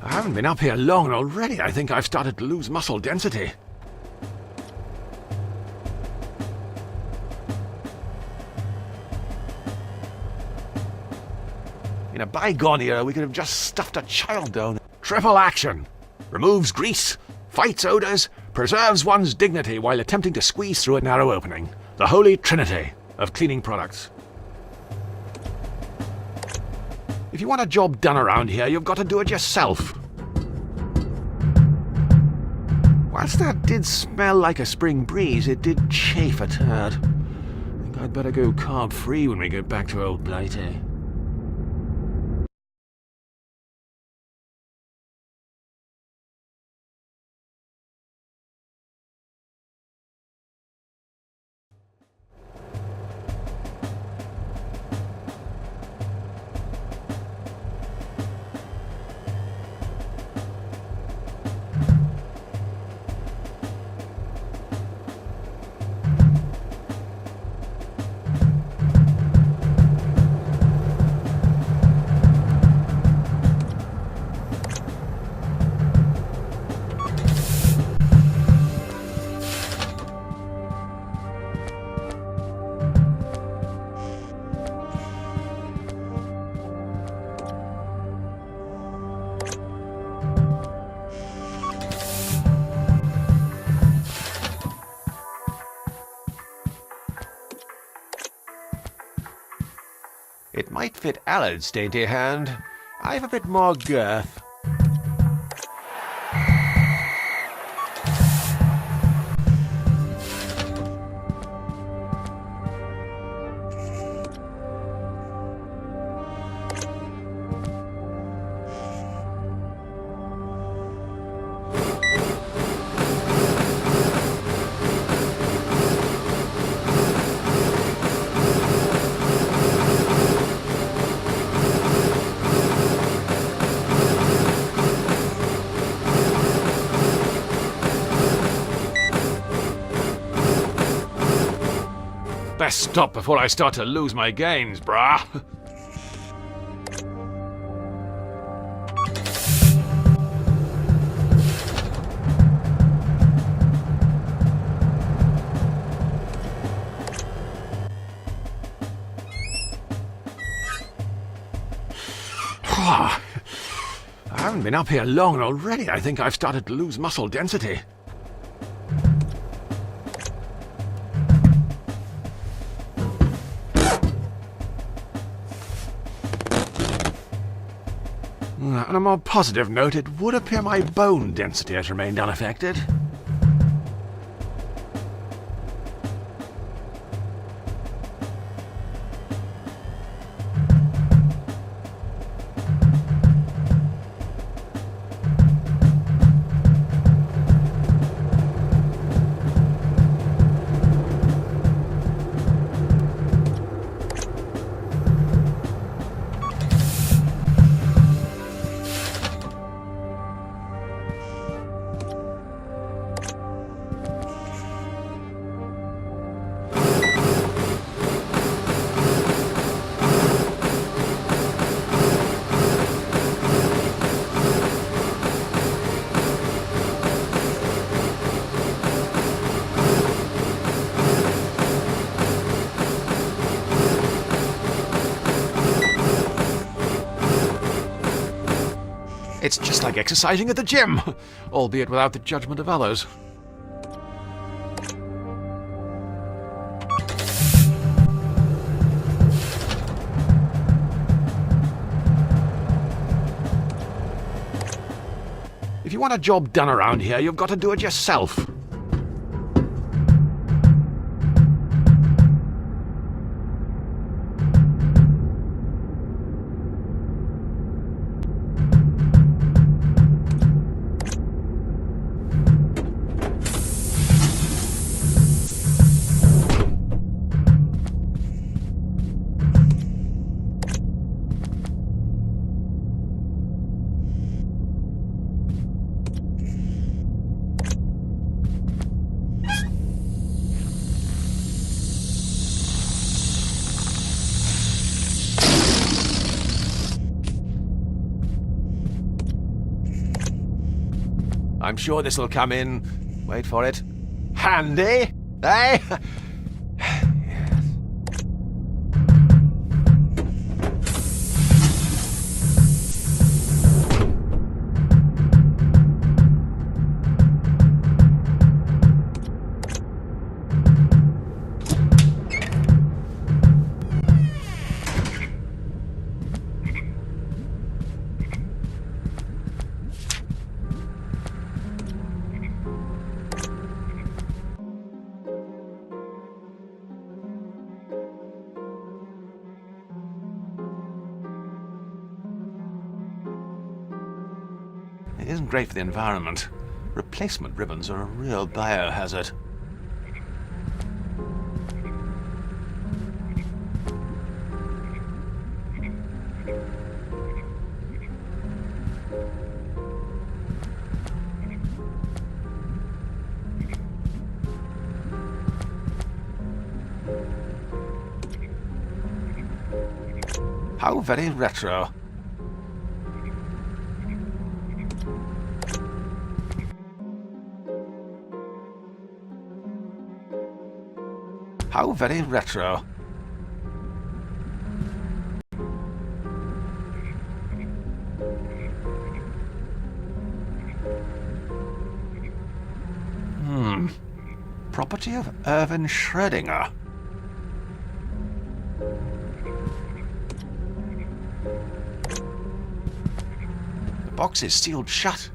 I haven't been up here long and already I think I've started to lose muscle density. In a bygone era, we could have just stuffed a child down there. Triple action! Removes grease, fights odours, preserves one's dignity while attempting to squeeze through a narrow opening. The holy trinity of cleaning products. If you want a job done around here, you've got to do it yourself. Whilst that did smell like a spring breeze, it did chafe a turd. I think I'd better go carb-free when we get back to old Blighty. It might fit Allard's dainty hand. I've a bit more girth. Best stop before I start to lose my gains, brah. I haven't been up here long and already I think I've started to lose muscle density. On a more positive note, it would appear my bone density has remained unaffected. It's just like exercising at the gym, albeit without the judgment of others. If you want a job done around here, you've got to do it yourself. I'm sure this'll come in... Wait for it. Handy, eh? It isn't great for the environment. Replacement ribbons are a real biohazard. How very retro. How very retro. Property of Irvin Schrödinger. The box is sealed shut.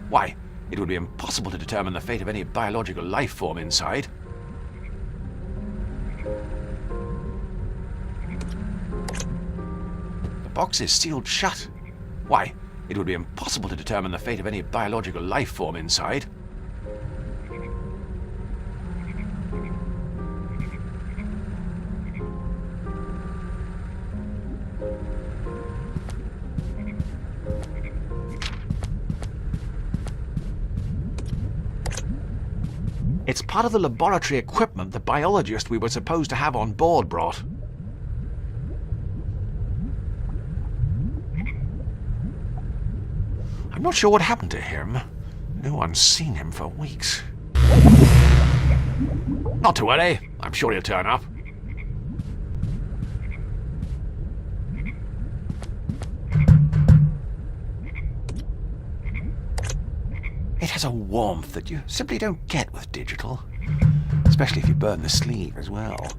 Why, it would be impossible to determine the fate of any biological life form inside. The box is sealed shut. Why, it would be impossible to determine the fate of any biological life form inside. It's part of the laboratory equipment the biologist we were supposed to have on board brought. I'm not sure what happened to him. No one's seen him for weeks. Not to worry. I'm sure he'll turn up. It has a warmth that you simply don't get with digital. Especially if you burn the sleeve as well.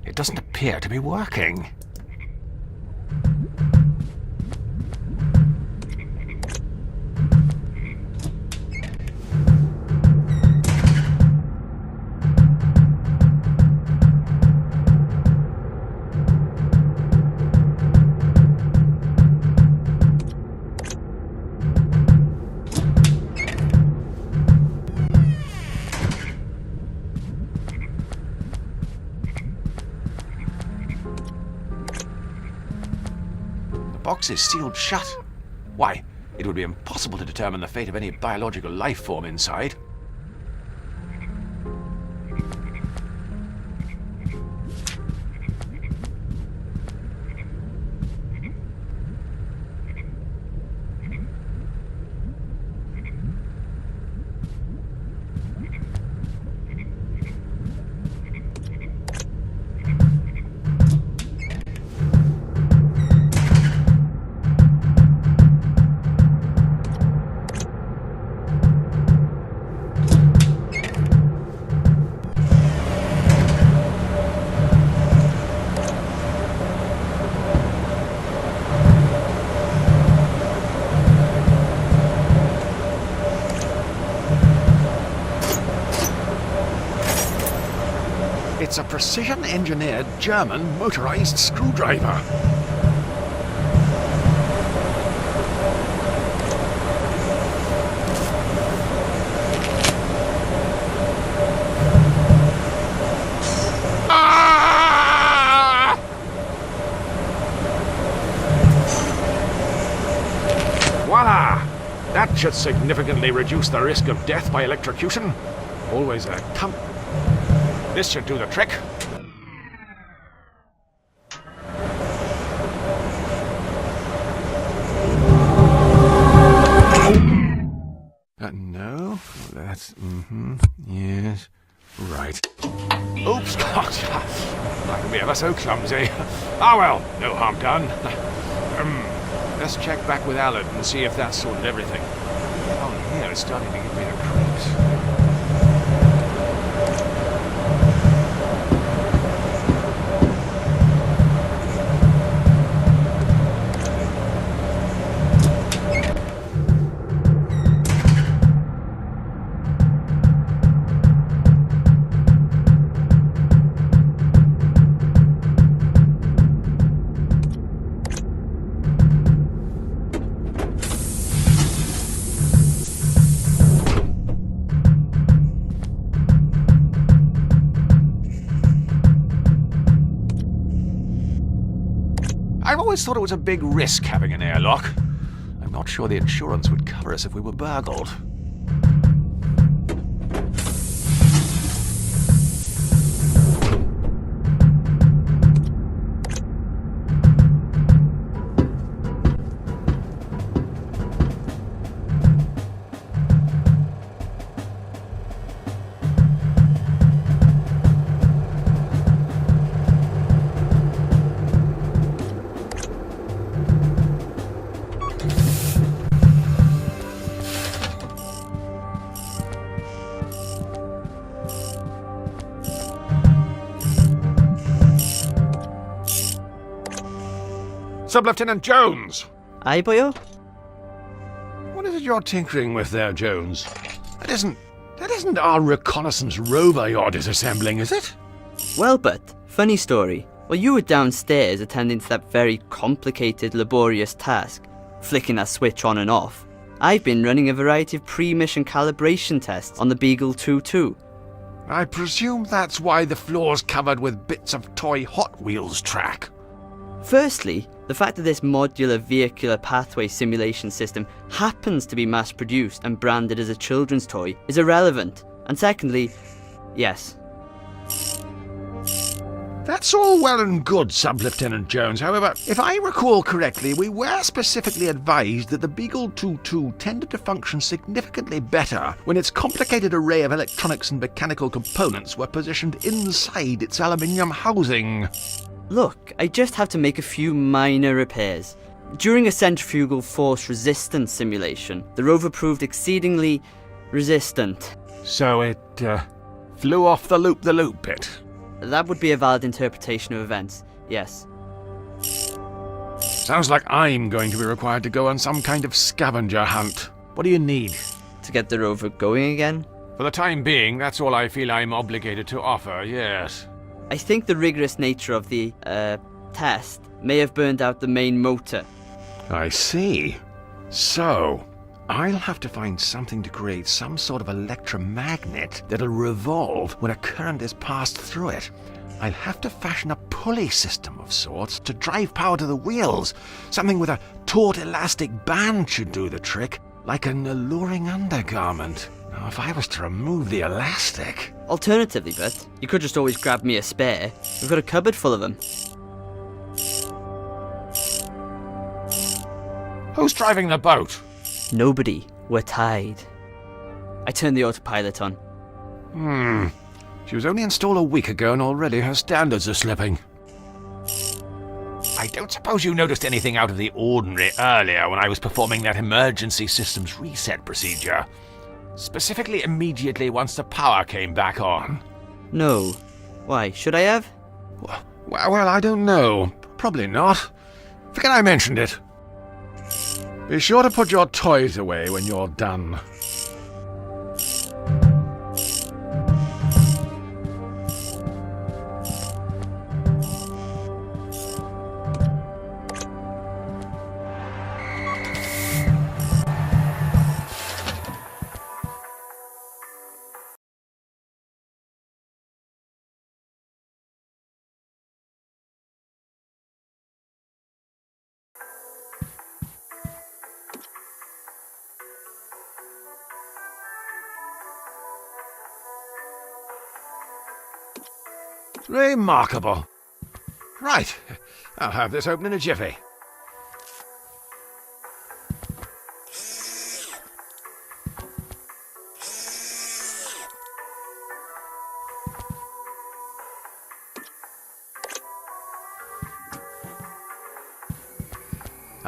It doesn't appear to be working. The box is sealed shut. Why, it would be impossible to determine the fate of any biological life form inside. It's a precision-engineered German motorized screwdriver. Voila! That should significantly reduce the risk of death by electrocution. Always a This should do the trick. That's... yes. Right. Oops, God. I can be ever so clumsy. Ah, well, no harm done. Let's check back with Alan and see if that's sorted everything. Oh, here, it's starting to give me the creeps. I've always thought it was a big risk having an airlock. I'm not sure the insurance would cover us if we were burgled. Sub-Lieutenant Jones! Aye, boyo? What is it you're tinkering with there, Jones? That isn't our reconnaissance rover you're disassembling, is it? Well, but, funny story. While you were downstairs attending to that very complicated, laborious task, flicking that switch on and off, I've been running a variety of pre-mission calibration tests on the Beagle 2-2. I presume that's why the floor's covered with bits of toy Hot Wheels track. Firstly, the fact that this modular vehicular pathway simulation system happens to be mass-produced and branded as a children's toy is irrelevant. And secondly, yes. That's all well and good, Sub-Lieutenant Jones. However, if I recall correctly, we were specifically advised that the Beagle 2-2 tended to function significantly better when its complicated array of electronics and mechanical components were positioned inside its aluminium housing. Look, I just have to make a few minor repairs. During a centrifugal force resistance simulation, the rover proved exceedingly resistant. So it flew off the loop bit? That would be a valid interpretation of events, yes. Sounds like I'm going to be required to go on some kind of scavenger hunt. What do you need? To get the rover going again? For the time being, that's all I feel I'm obligated to offer, yes. I think the rigorous nature of the, test may have burned out the main motor. I see. So, I'll have to find something to create some sort of electromagnet that'll revolve when a current is passed through it. I'll have to fashion a pulley system of sorts to drive power to the wheels. Something with a taut elastic band should do the trick, like an alluring undergarment. Now, if I was to remove the elastic... Alternatively, but you could just always grab me a spare. We've got a cupboard full of them. Who's driving the boat? Nobody. We're tied. I turned the autopilot on. She was only installed a week ago and already her standards are slipping. I don't suppose you noticed anything out of the ordinary earlier when I was performing that emergency systems reset procedure. Specifically immediately once the power came back on. No. Why, should I have? Well, I don't know. Probably not. Forget I mentioned it. Be sure to put your toys away when you're done. Remarkable. Right, I'll have this open in a jiffy.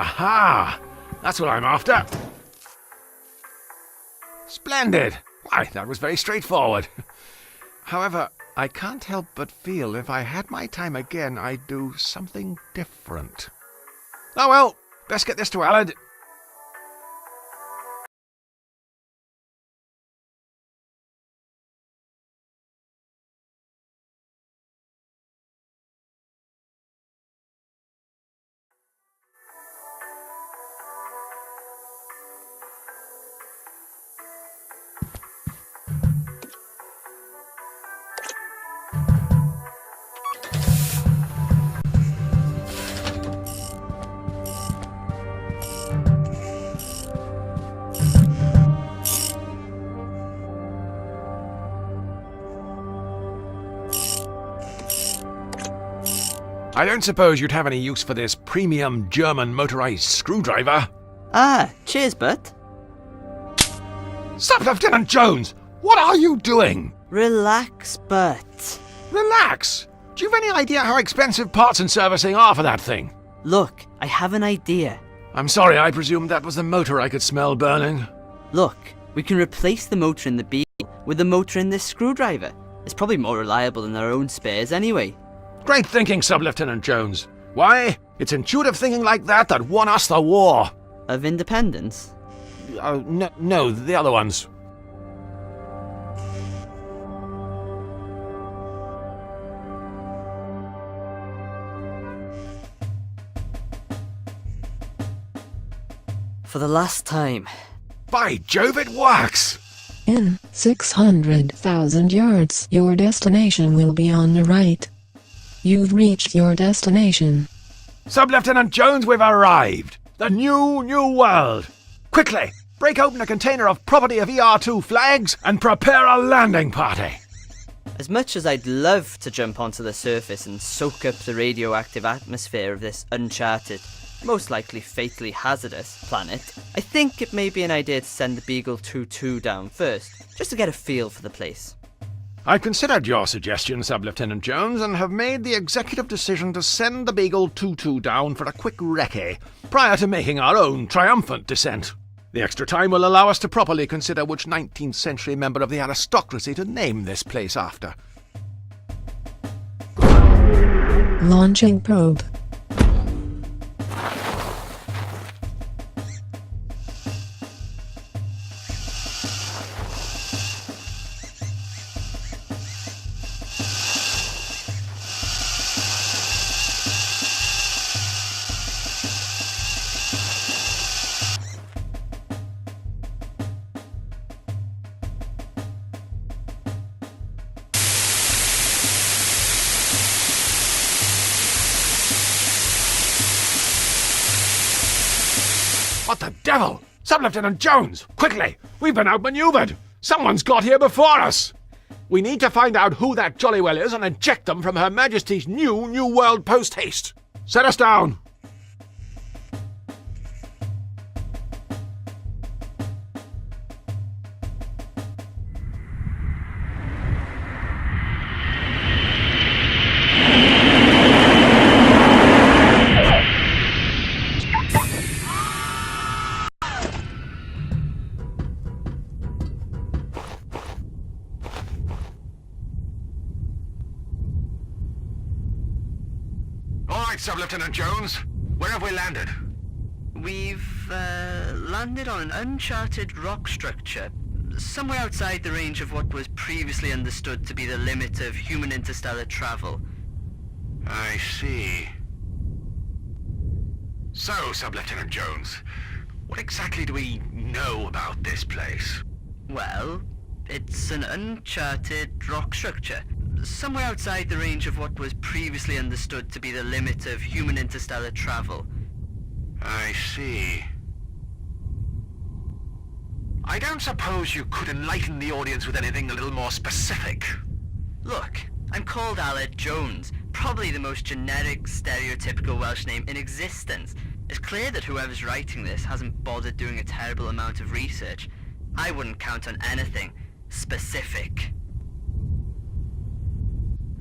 Aha! That's what I'm after. Splendid! Why, that was very straightforward. However, I can't help but feel if I had my time again, I'd do something different. Oh well, best get this to Aled. I don't suppose you'd have any use for this premium German motorized screwdriver? Ah, cheers, Bert. Stop, Lieutenant Jones! What are you doing? Relax, Bert. Relax! Do you have any idea how expensive parts and servicing are for that thing? Look, I have an idea. I'm sorry, I presumed that was the motor I could smell burning. Look, we can replace the motor in the Beagle with the motor in this screwdriver. It's probably more reliable than our own spares anyway. Great thinking, Sub-Lieutenant Jones. Why? It's intuitive thinking like that that won us the war. Of independence? No, the other ones. For the last time. By Jove, it works! In 600,000 yards, your destination will be on the right. You've reached your destination. Sub-Lieutenant Jones, we've arrived! The new world! Quickly, break open a container of property of ER2 flags and prepare a landing party! As much as I'd love to jump onto the surface and soak up the radioactive atmosphere of this uncharted, most likely fatally hazardous planet, I think it may be an idea to send the Beagle 2-2 down first, just to get a feel for the place. I've considered your suggestion, Sub-Lieutenant Jones, and have made the executive decision to send the Beagle 2-2 down for a quick recce, prior to making our own triumphant descent. The extra time will allow us to properly consider which 19th century member of the aristocracy to name this place after. Launching probe. What the devil? Sub-Lieutenant Jones, quickly! We've been outmaneuvered! Someone's got here before us! We need to find out who that jolly well is and eject them from Her Majesty's new world post-haste. Set us down! Sub-Lieutenant Jones, where have we landed? We've landed on an uncharted rock structure, somewhere outside the range of what was previously understood to be the limit of human interstellar travel. I see. So, Sub-Lieutenant Jones, what exactly do we know about this place? Well, it's an uncharted rock structure, somewhere outside the range of what was previously understood to be the limit of human interstellar travel. I see. I don't suppose you could enlighten the audience with anything a little more specific? Look, I'm called Aled Jones, probably the most generic, stereotypical Welsh name in existence. It's clear that whoever's writing this hasn't bothered doing a terrible amount of research. I wouldn't count on anything specific.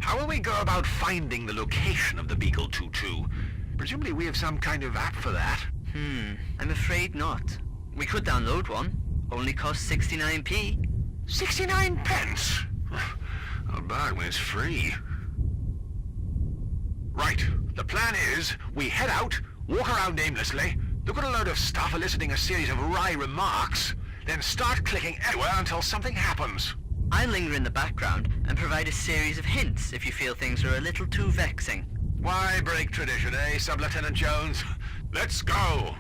How will we go about finding the location of the Beagle 2-2? Presumably we have some kind of app for that. I'm afraid not. We could download one. Only costs 69p. 69 pence? I'll buy it when it's free. Right, the plan is we head out, walk around aimlessly, look at a load of stuff eliciting a series of wry remarks, then start clicking anywhere until something happens. I'll linger in the background and provide a series of hints if you feel things are a little too vexing. Why break tradition, eh, Sub-Lieutenant Jones? Let's go!